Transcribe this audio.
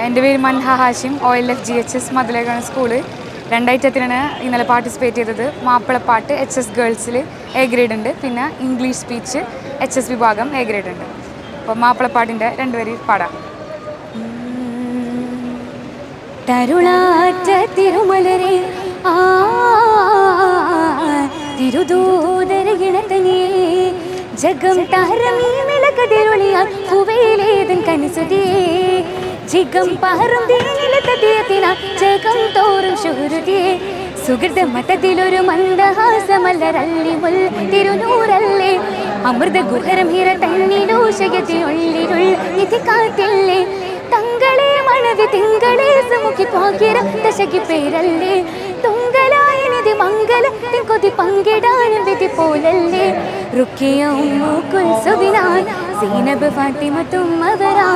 എൻ്റെ പേര് Manha Hashim. OLF GHS മതിലേക്കാണ് സ്കൂള്. 2 ഐറ്റത്തിനാണ് ഇന്നലെ പാർട്ടിസിപ്പേറ്റ് ചെയ്തത്. മാപ്പിളപ്പാട്ട് HS ഗേൾസിൽ A ഗ്രേഡ് ഉണ്ട്, പിന്നെ ഇംഗ്ലീഷ് സ്പീച്ച് HS വിഭാഗം A ഗ്രേഡ് ഉണ്ട്. അപ്പോൾ മാപ്പിളപ്പാട്ടിൻ്റെ 2 വരി പാടാം. തരുളാറ്റ തിരുമലരെ തിരുദൂതരകിണത്തനിയേ ജഗം താരമീ വിളക്കതിരുളിയ കുവയിലേതൻ കനിസുതിയേ ജിഗം പഹറും ദീനിലെത്തിയതിന ജഗം തോറും ശുഹൃതിയേ സുഹൃത മതത്തിലൊരു മന്ദഹാസമല്ലരല്ലി മുൽ തിരുനൂറല്ലേ അമൃത ഗുഹരം ഹിര തന്നിലൂഷയത്തിനുള്ളിരുൾ നിധി കാത്തില്ലേ തങ്ങളെ മണവി തിങ്കളെ സുമുഖി പാകിര ദശകി പേരല്ലേ തുങ്കലായ നിധി മംഗല കൊതി പങ്കിടാനും വിധി പോലല്ലേ റുക്കിയ ഉമ്മു കുൽസുബിനാൻ സീനബ് ഫാത്തിമ തുമ്മവരാ